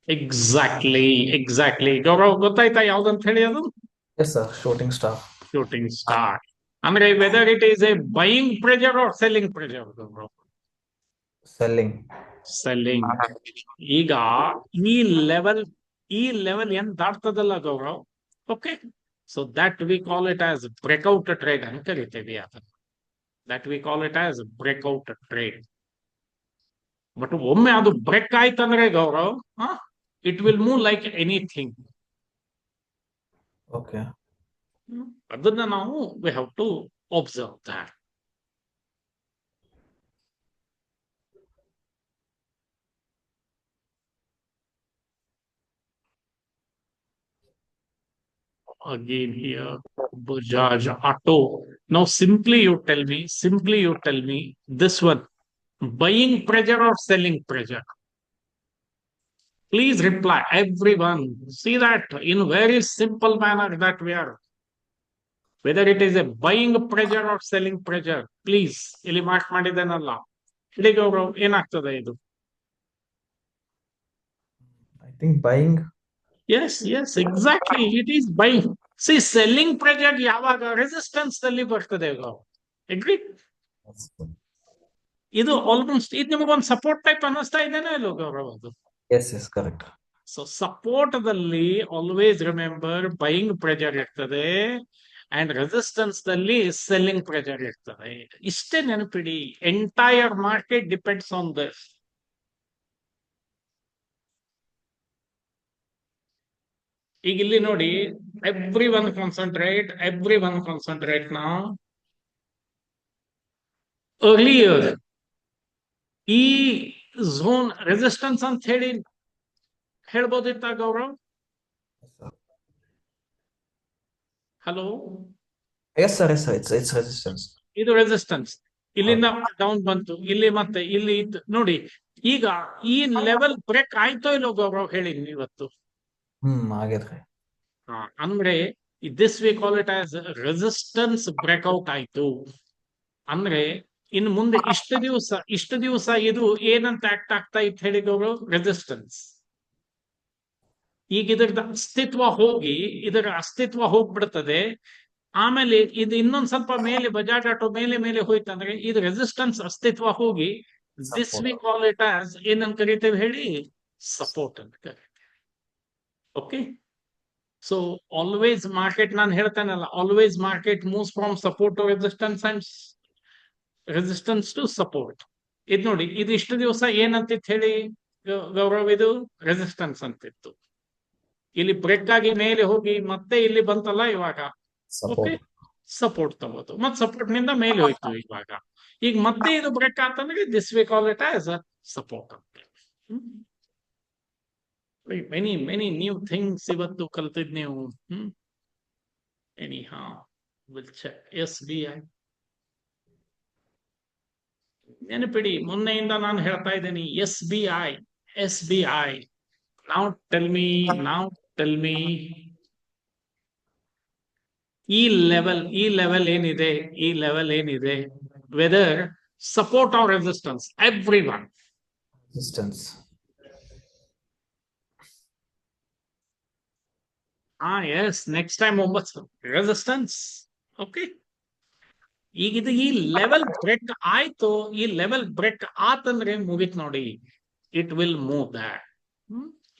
A: Exactly. Gaurav, ಗೊತ್ತಾಯ್ತಾ ಯಾವ್ದಂತ ಹೇಳಿ ಅದು?
C: Yes, sir. Shooting star.
A: Shooting star. ಅಂದ್ರೆ whether it is a buying pressure or selling pressure?
C: Selling.
A: Selling. ಈಗ ಈ level ಏನ್ ದಾಟ್ತದಲ್ಲ Gaurav, okay, so that we call it as breakout trade ಅಂತ ಕರಿತೀವಿ ಅದನ್ನ. That we call it as breakout trade. But ಒಮ್ಮೆ ಅದು ಬ್ರೇಕ್ ಆಯ್ತಂದ್ರೆ Gaurav, it will move like anything.
C: Okay.
A: ಅದನ್ನ ನಾವು we have to observe that. Again here, Bajaj Auto. Now simply you tell me this one, buying pressure or selling pressure? Please reply, everyone. See that in very simple manner that we are. Whether it is a buying pressure or selling pressure, please ಇಲ್ಲಿ mark ಮಾಡಿದ್ದೇನಲ್ಲ, ಹೇಳಿ ಗೌರವ್, ಏನಾಗ್ತದೆ ಇದು?
C: I think buying.
A: Yes, exactly. It is buying. See, selling pressure ಯಾವಾಗ resistance ನಲ್ಲಿ ಬರ್ತದೆ Gaurav. Agree? ಇದು almost ಇದು ನಿಮಗೊಂದು ಸಪೋರ್ಟ್ ಟೈಪ್ ಅನ್ನಿಸ್ತಾ ಇದೇನೋ ಇಲ್ಲೋ ಗೌರವ್ ಅದು?
C: Yes, correct.
A: ಸೊ ಸಪೋರ್ಟ್ದಲ್ಲಿ ಆಲ್ವೇಸ್ ರಿಮೆಂಬರ್ ಬೈಯಿಂಗ್ ಪ್ರೆಜರ್ ಇರ್ತದೆ ಅಂಡ್ ರೆಸಿಸ್ಟೆನ್ಸ್ ದಲ್ಲಿ ಸೆಲ್ಲಿಂಗ್ ಪ್ರೆಜರ್ ಇರ್ತದೆ. ಇಷ್ಟೇ ನೆನಪಿಡಿ. Entire market depends on this. ಈಗ ಇಲ್ಲಿ ನೋಡಿ, ಎವ್ರಿ ಒನ್ ಕಾನ್ಸಂಟ್ರೇಟ್ ನಾ. ಅರ್ಲಿಯರ್ ಈ ಝೋನ್ ರೆಸಿಸ್ಟೆನ್ಸ್ ಅಂತ ಹೇಳಿ ಹೇಳ್ಬೋದಿತ್ತ Gaurav? Hello,
C: Yes, sir. It's resistance.
A: ಇದು ರೆಸಿಸ್ಟೆನ್ಸ್. ಇಲ್ಲಿಂದ ಡೌನ್ ಬಂತು, ಇಲ್ಲಿ ಮತ್ತೆ ಇಲ್ಲಿ ಇತ್ತು ನೋಡಿ. ಈಗ ಈ ಲೆವೆಲ್ ಬ್ರೇಕ್ ಆಯ್ತೋ ಇಲ್ಲೋ ಗೌರವ್ ಹೇಳಿ ಇವತ್ತು?
C: ಆಗಿದ್ರಿ.
A: ಅಂದ್ರೆ this we call it as resistance breakout ಆಯ್ತು ಅಂದ್ರೆ ಇನ್ನು ಮುಂದೆ ಇಷ್ಟು ದಿವಸ ಇದು ಏನಂತ ಆಕ್ಟ್ ಆಗ್ತಾ ಇತ್ತು ಹೇಳಿ ಗೌರವ್? ರೆಸಿಸ್ಟೆನ್ಸ್. ಈಗ ಇದರ ಅಸ್ತಿತ್ವ ಹೋಗ್ಬಿಡ್ತದೆ. ಆಮೇಲೆ ಇದು ಇನ್ನೊಂದ್ ಸ್ವಲ್ಪ ಮೇಲೆ ಬಜಾಜ್ ಆಟೋ ಮೇಲೆ ಹೋಯ್ತಂದ್ರೆ ಇದು ರೆಸಿಸ್ಟೆನ್ಸ್ ಅಸ್ತಿತ್ವ ಹೋಗಿ this we call it as ಏನಂತ ಕರಿತೇವೆ ಹೇಳಿ? ಸಪೋರ್ಟ್ ಅಂತ ಕರಿತೇವೆ. ಓಕೆ, ಸೊ ಆಲ್ವೇಸ್ ಮಾರ್ಕೆಟ್, ನಾನು ಹೇಳ್ತೇನಲ್ಲ, always market moves from support to resistance and resistance to support. ಇದು ನೋಡಿ, ಇದು ಇಷ್ಟು ದಿವಸ ಏನಂತಿತ್ತು ಹೇಳಿ ಗೌರವ್? ಇದು ರೆಸಿಸ್ಟೆನ್ಸ್ ಅಂತಿತ್ತು. ಇಲ್ಲಿ ಬ್ರೇಕ್ ಆಗಿ ಮೇಲೆ ಹೋಗಿ ಮತ್ತೆ ಇಲ್ಲಿ ಬಂತಲ್ಲ ಇವಾಗ, ಓಕೆ, ಸಪೋರ್ಟ್ ತಗೋದು, ಮತ್ತೆ ಸಪೋರ್ಟ್ ನಿಂದ ಮೇಲೆ ಹೋಯ್ತು. ಇವಾಗ ಈಗ ಮತ್ತೆ ಇದು ಬ್ರೇಕ್ ಆತಂದ್ರೆ this we call it as support ಅಂತ. ಮೆನಿ ನ್ಯೂ ಥಿಂಗ್ಸ್ ಇವತ್ತು ಕಲ್ತಿದ್ ನೀವು. Will check SBI. ನೆನಪಿಡಿ, ಮೊನ್ನೆಯಿಂದ ನಾನು ಹೇಳ್ತಾ ಇದ್ದೀನಿ SBI. Now tell me, ಈ ಲೆವೆಲ್ ಏನಿದೆ, whether support or resistance? Everyone.
C: Resistance.
A: Yes, next time 9 resistance. Okay, ಈಗ ಇದು ಈ ಲೆವೆಲ್ ಬ್ರೇಕ್ ಆಯ್ತು. ಈ ಲೆವೆಲ್ ಬ್ರೇಕ್ ಆತಂದ್ರೆ ಮುಗಿತ್ ನೋಡಿ, ಇಟ್ ವಿಲ್ ಮೂವ್ ದ್ಯಾಟ್.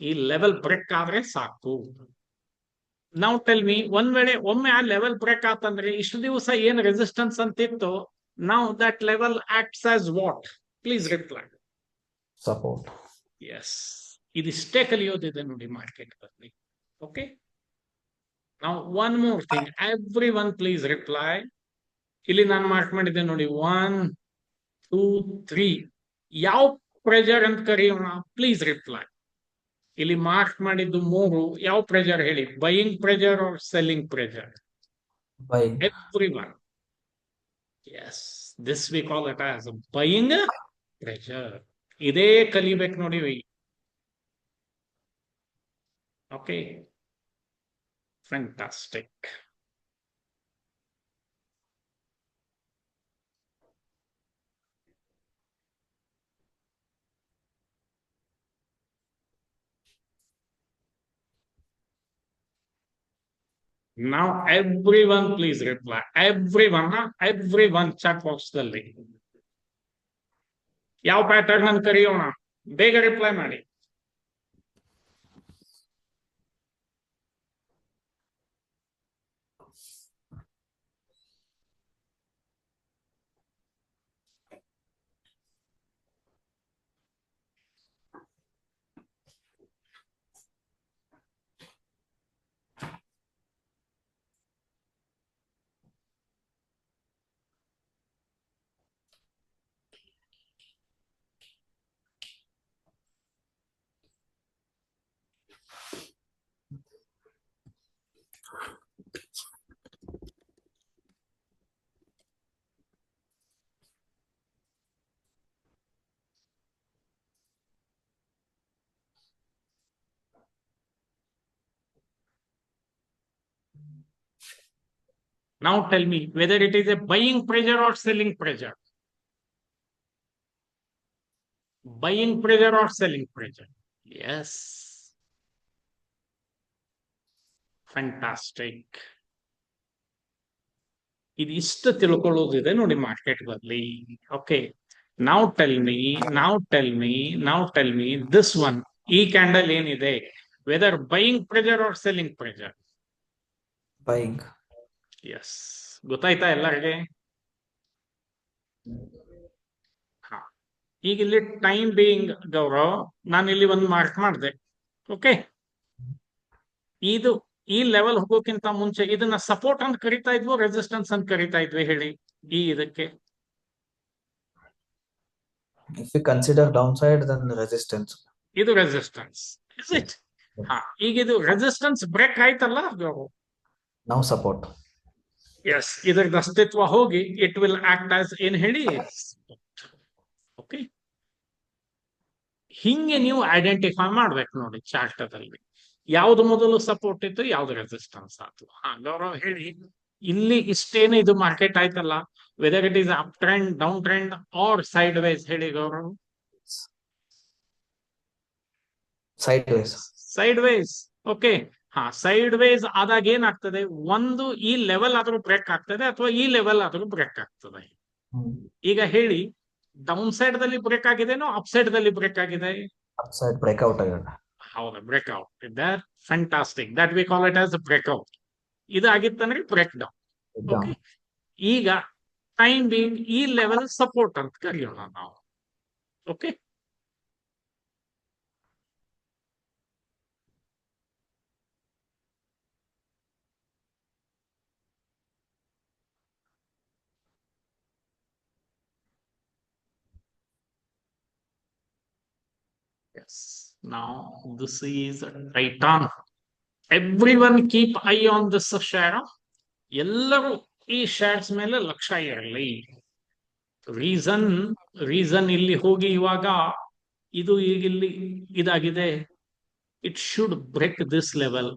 A: ಈ ಲೆವೆಲ್ ಬ್ರೇಕ್ ಆದ್ರೆ ಸಾಕು. ನಾವು ಟೆಲ್ ಮಿ, ಒಮ್ಮೆ ಆ ಲೆವೆಲ್ ಬ್ರೇಕ್ ಆತಂದ್ರೆ ಇಷ್ಟು ದಿವಸ ಏನ್ ರೆಸಿಸ್ಟೆನ್ಸ್ ಅಂತಿತ್ತು, ನಾವು that level acts as what? Please reply.
C: Support.
A: Yes, ಇದಿಷ್ಟೇ ಕಲಿಯೋದಿದೆ ನೋಡಿ ಮಾರ್ಕೆಟ್ ಅಲ್ಲಿ. ಓಕೆ, ನಾವು one more thing, every one please reply. ಇಲ್ಲಿ ನಾನು ಮಾರ್ಕ್ ಮಾಡಿದ್ದೆ ನೋಡಿ, 1 2 3. ಯಾವ ಪ್ರೆಜರ್ ಅಂತ ಕರೆಯೋಣ? Please reply. ಇಲ್ಲಿ ಮಾರ್ಕ್ ಮಾಡಿದ್ದು 3 ಯಾವ ಪ್ರೆಜರ್ ಹೇಳಿ? Buying pressure or selling pressure?
C: Buying.
A: Everyone. Yes, this we call it as buying pressure. ಇದೇ ಕಲಿಬೇಕು ನೋಡಿ. Okay, Fantastic. Now everyone please reply. Everyone chat box ದಲ್ಲಿ ಯಾವ ಪ್ಯಾಟರ್ನ್ ಅನ್ನು ಕರೆಯೋಣ, ಬೇಗ ರಿಪ್ಲೈ ಮಾಡಿ. Now tell me whether it is a buying pressure or selling pressure. Buying pressure or selling pressure? Yes. Fantastic. ಇದಿಷ್ಟು ತಿಳ್ಕೊಳ್ಳೋದಿದೆ ನೋಡಿ ಮಾರ್ಕೆಟ್ ಬದಲಿ. Okay, ನಾವು ಟೆಲ್ ಮಿ ದಿಸ್ ಒನ್, ಈ ಕ್ಯಾಂಡಲ್ ಏನಿದೆ, whether buying pressure or selling pressure?
C: Buying.
A: Yes, ಗೊತ್ತಾಯ್ತಾ ಎಲ್ಲರಿಗೆ? ಹಾ, ಈಗ ಇಲ್ಲಿ ಟೈಮ್ ಬೀಯಿಂಗ್ ಗೌರವ್, ನಾನು ಇಲ್ಲಿ ಒಂದು ಮಾರ್ಕ್ ಮಾಡಿದೆ. ಓಕೆ, ಇದು ಈ ಲೆವೆಲ್ ಹೋಗೋಕ್ಕಿಂತ ಮುಂಚೆ ಇದನ್ನ ಸಪೋರ್ಟ್ ಅಂತ ಕರಿತಾ ಇದ್ವು, ರೆಸಿಸ್ಟೆನ್ಸ್ ಅಂತ ಕರಿತಾ ಇದ್ವಿ ಹೇಳಿ ಈ ಇದಕ್ಕೆ?
C: If we consider downside, then resistance.
A: ಇದು ರೆಸಿಸ್ಟೆನ್ಸ್, ಇಸ್ ಇಟ್? ಹಾ, ಈಗ ಇದು ರೆಸಿಸ್ಟೆನ್ಸ್ ಬ್ರೇಕ್ ಆಯ್ತಲ್ಲ ಗೌರವ್,
C: Now support.
A: ಎಸ್, ಇದರದ ಅಸ್ತಿತ್ವ ಹೋಗಿ ಇಟ್ ವಿಲ್ ಆಕ್ಟ್ ಆಸ್ ಏನ್ ಹೇಳಿ? ಓಕೆ, ಹಿಂಗೆ ನೀವು ಐಡೆಂಟಿಫೈ ಮಾಡ್ಬೇಕು ನೋಡಿ ಚಾರ್ಟದಲ್ಲಿ, ಯಾವ್ದು ಮೊದಲು ಸಪೋರ್ಟ್ ಇತ್ತು, ಯಾವ್ದು ರೆಸಿಸ್ಟೆನ್ಸ್ ಆಯ್ತು. ಹಾ ಗೌರವ್ ಹೇಳಿ, ಇಲ್ಲಿ ಇಷ್ಟೇನು ಇದು ಮಾರ್ಕೆಟ್ ಆಯ್ತಲ್ಲ, whether it is up trend, down trend or sidewise, ಹೇಳಿ Gaurav?
C: Sideways.
A: Sidewise. Okay, ಹಾ, ಸೈಡ್ ವೈಸ್ ಆದಾಗ ಏನಾಗ್ತದೆ, ಒಂದು ಈ ಲೆವೆಲ್ ಆದ್ರೂ ಬ್ರೇಕ್ ಆಗ್ತದೆ ಅಥವಾ ಈ ಲೆವೆಲ್ ಆದ್ರೂ ಬ್ರೇಕ್ ಆಗ್ತದೆ. ಈಗ ಹೇಳಿ, ಡೌನ್ ಸೈಡ್ ದಲ್ಲಿ ಬ್ರೇಕ್ ಆಗಿದೆನೋ ಅಪ್ ಸೈಡ್ ದಲ್ಲಿ ಬ್ರೇಕ್ ಆಗಿದೆ?
C: Upside breakout ಆಗಿದೆ.
A: ಹೌದಾ, breakout. That fantastic, that we call it as breakout. ಇದಾಗಿತ್ತಂದ್ರೆ ಬ್ರೇಕ್ ಡೌನ್. ಓಕೆ, ಈಗ ಟೈಮ್ ಬೀಯಿಂಗ್ ಈ ಲೆವೆಲ್ ಸಪೋರ್ಟ್ ಅಂತ ಕರೆಯೋಣ ನಾವು. Okay, yes, now this is Titan. Everyone keep eye on this share. ಎಲ್ಲರೂ ಈ ಶೇರ್ಸ್ ಮೇಲೆ ಲಕ್ಷ್ಯ ಇರಲಿ. ರೀಸನ್ ಇಲ್ಲಿ ಹೋಗಿ ಇವಾಗ ಇದು ಈಗ ಇಲ್ಲಿ ಇದಾಗಿದೆ, it should break this level.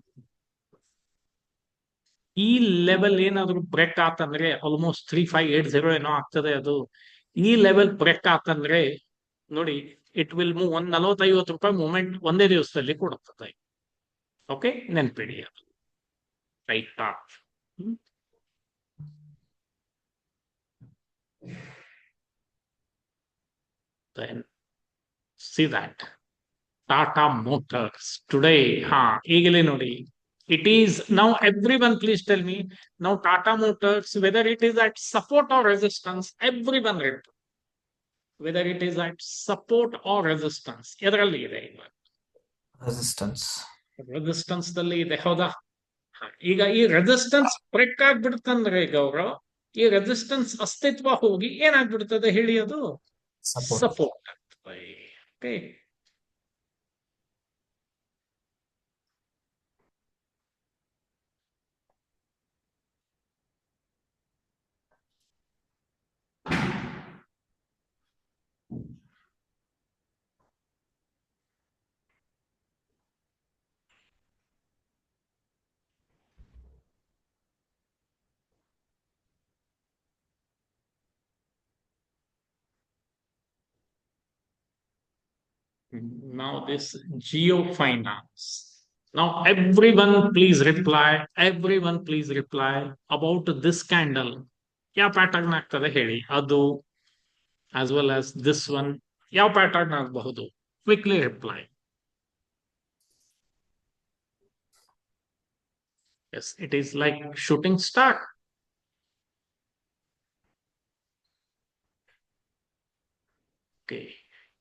A: ಈ ಲೆವೆಲ್ ಏನಾದ್ರು ಬ್ರೇಕ್ ಆತಂದ್ರೆ ಆಲ್ಮೋಸ್ಟ್ 3580 ಏನೋ ಆಗ್ತದೆ ಅದು. ಈ ಲೆವೆಲ್ ಬ್ರೇಕ್ ಆತಂದ್ರೆ ನೋಡಿ, ಇಟ್ ವಿಲ್ ಮೂವ್ 140-50 ರೂಪಾಯಿ ಮೂವ್ಮೆಂಟ್ ಒಂದೇ ದಿವಸದಲ್ಲಿ ಕೊಡುತ್ತದೆ. ಓಕೆ, ನೆನ್ಪಿಡಿ ಅದು. Right, then see that Tata Motors today, ಈಗಲೇ ನೋಡಿ, it is now, everyone please tell me now, Tata Motors, whether it is at support or resistance, everyone read, whether it is at support or resistance, ಎದರಲ್ಲಿ ಇದೆ? Resistance ದಲ್ಲಿ ಇದೆ, ಹೌದಾ? ಈಗ ಈ resistance break ಆಗ್ಬಿಡ್ತಂದ್ರೆ Gaurav, ಈ ರೆಸಿಸ್ಟೆನ್ಸ್ ಅಸ್ತಿತ್ವ ಹೋಗಿ ಏನಾಗ್ಬಿಡ್ತದೆ ಹೇಳಿ? ಅದು ಸಪೋರ್ಟ್ ಆಗ್ತದೆ. Okay, Now this Geo Finance. Now everyone please reply. Everyone please reply about this candle. ಯಾವ ಪ್ಯಾಟರ್ನ್ ಆಗ್ತದೆ ಹೇಳಿ ಅದು as well as this one. ಯಾವ ಪ್ಯಾಟರ್ನ್ ಆಗಬಹುದು? Quickly reply. Yes, it is like shooting star. Okay.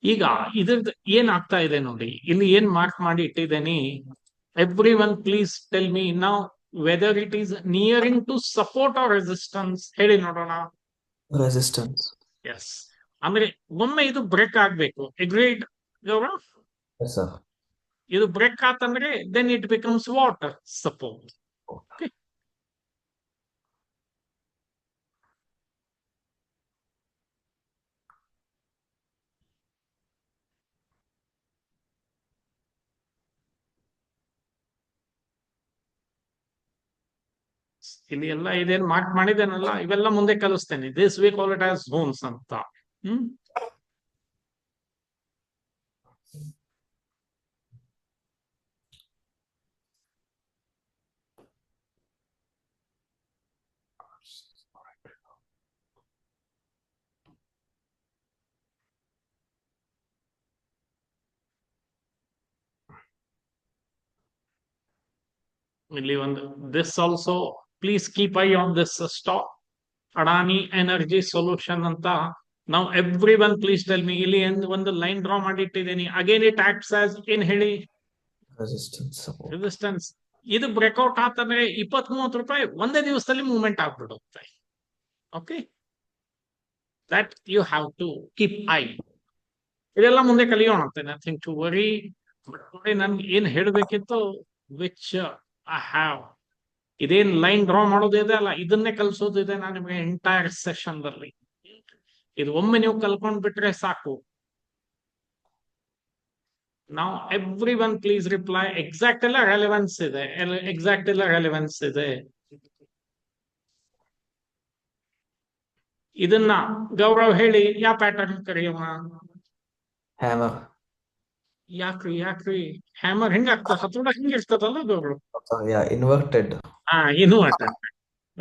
A: ಈಗ ಇದ್ರದ್ದು ಏನ್ ಆಗ್ತಾ ಇದೆ ನೋಡಿ, ಇಲ್ಲಿ ಏನ್ ಮಾರ್ಕ್ ಮಾಡಿ ಇಟ್ಟಿದ್ದೇನೆ. Every one please tell me now whether it is nearing to support or resistance. ಹೇಳಿ ನೋಡೋಣ.
C: Resistance.
A: ಎಸ್, ಅಂದ್ರೆ ಒಮ್ಮೆ ಇದು ಬ್ರೇಕ್ ಆಗ್ಬೇಕು. ಅಗ್ರೀಡ್ ಗೌರವ್?
C: Yes, sir.
A: ಇದು ಬ್ರೇಕ್ ಆತಂದ್ರೆ then it becomes what? Support. Okay. ಇಲ್ಲಿ ಎಲ್ಲ ಇದೇನ್ ಮಾರ್ಕ್ ಮಾಡಿದ್ದೇನಲ್ಲ, ಇವೆಲ್ಲ ಮುಂದೆ ಕಲಿಸ್ತೇನೆ. This we call it as zones ಅಂತ. ಹ್ಮ್. ಇಲ್ಲಿ ಒಂದು this also please keep eye on this stock Adani energy solution ಅಂತ. ನಾವು ಎವ್ರಿ ಒನ್ ಪ್ಲೀಸ್ ಟೆಲ್ ಮಿ. ಇಲ್ಲಿ ಒಂದು ಲೈನ್ ಡ್ರಾ ಮಾಡಿ ಇಟ್ಟಿದ್ದೀನಿ. ಅಗೇನ್ ಇಟ್ ಆಕ್ಟ್ಸ್ ಆಸ್ ಏನ್ ಹೇಳಿ?
C: Resistance. Support.
A: ರೆಸಿಸ್ಟೆನ್ಸ್. ಇದು ಬ್ರೇಕ್ಔಟ್ ಆತಂದ್ರೆ 20-30 ರೂಪಾಯಿ ಒಂದೇ ದಿವಸದಲ್ಲಿ ಮೂವ್ಮೆಂಟ್ ಆಗ್ಬಿಡುತ್ತೆ. Okay, that you have to keep eye. ಇದೆಲ್ಲ ಮುಂದೆ ಕಲಿಯೋಣ. Nothing to worry. ನೋಡಿ ನನ್ಗೆ ಏನ್ ಹೇಳ್ಬೇಕಿತ್ತು, ವಿಚ್ ಐ ಹ್ಯಾವ್. ಇದೇನ್ ಲೈನ್ ಡ್ರಾ ಮಾಡೋದಿದೆ ಅಲ್ಲ, ಇದನ್ನೇ ಕಲ್ಸೋದಿದೆ ನಾನು ನಿಮಗೆ ಎಂಟೈರ್ ಸೆಷನ್ ದಲ್ಲಿ. ಇದು ಒಮ್ಮೆ ನೀವು ಕಲ್ಕೊಂಡ್ ಬಿಟ್ರೆ ಸಾಕು. ನಾವು every one please reply. Exact ಎಲ್ಲ ರೆಲೆವೆನ್ಸ್ ಇದೆ. ಎಕ್ಸಾಕ್ಟ್ ಎಲ್ಲ ರೆಲೆವೆನ್ಸ್ ಇದೆ. ಇದನ್ನ ಗೌರವ್ ಹೇಳಿ ಯಾವ ಪ್ಯಾಟರ್ನ್ ಕರೆಯೋಣ?
C: Hammer.
A: ಯಾಕ್ರಿ ಹ್ಯಾಮರ್ ಹೆಂಗ ಆಗ್ತದ? ಹತ್ತೋಡ ಹಿಂಗ ಇರ್ತದಲ್ಲ Gaurav?
C: Yeah, inverted.
A: Inverter.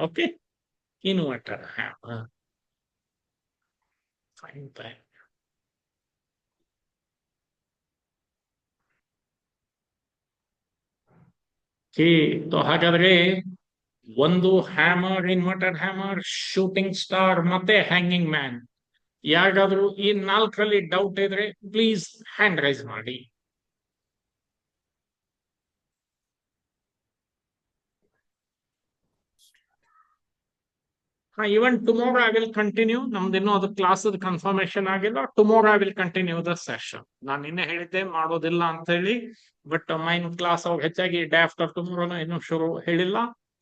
A: Okay, inverter hammer. Fine fine. ಹಾಗಾದ್ರೆ ಒಂದು hammer, inverter hammer, shooting star ಮತ್ತೆ ಹ್ಯಾಂಗಿಂಗ್ ಮ್ಯಾನ್. ಯಾರಿಗಾದ್ರೂ ಈ 4ರಲ್ಲಿ ಡೌಟ್ ಇದ್ರೆ ಪ್ಲೀಸ್ ಹ್ಯಾಂಡ್ ರೈಸ್ ಮಾಡಿ. ಇವನ್ ಟುಮಾರೋ ಐ ವಿಲ್ ಕಂಟಿನ್ಯೂ. ನಮ್ದಿನ್ನೂ ಅದು ಕ್ಲಾಸ್ ಕನ್ಫರ್ಮೇಶನ್ ಆಗಿಲ್ಲ. Tomorrow I will continue the session. ನಾನು ನಿನ್ನೆ ಹೇಳಿದ್ದೆ ಮಾಡೋದಿಲ್ಲ ಅಂತ ಹೇಳಿ, ಬಟ್ ಮೈನ್ ಕ್ಲಾಸ್ ಅವ್ರು ಹೆಚ್ಚಾಗಿ ಡೇ ಆಫ್ಟರ್ ಟುಮಾರೋನ ಇನ್ನೂ ಶುರು ಹೇಳಿಲ್ಲ.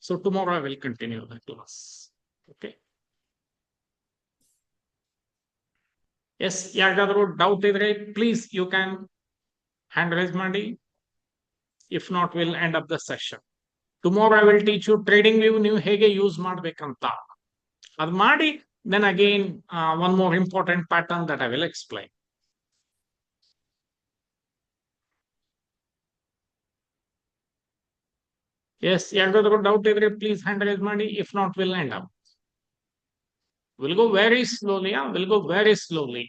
A: So tomorrow I will continue the class. Okay. Yes, ಯಾರಿಗಾದ್ರೂ ಡೌಟ್ ಇದ್ರೆ please you can hand raise ಮಾಡಿ. If not will end up the session. Tomorrow I will teach you trading view ನೀವು ಹೇಗೆ use ಮಾಡ್ಬೇಕಂತ. ಅದು ಮಾಡಿ then again one more important pattern that I will explain. Yes, ಯಾರಿಗಾದ್ರೂ doubt ಇದ್ರೆ please hand raise ಮಾಡಿ. If not will end up. We'll go very slowly. We'll go very slowly.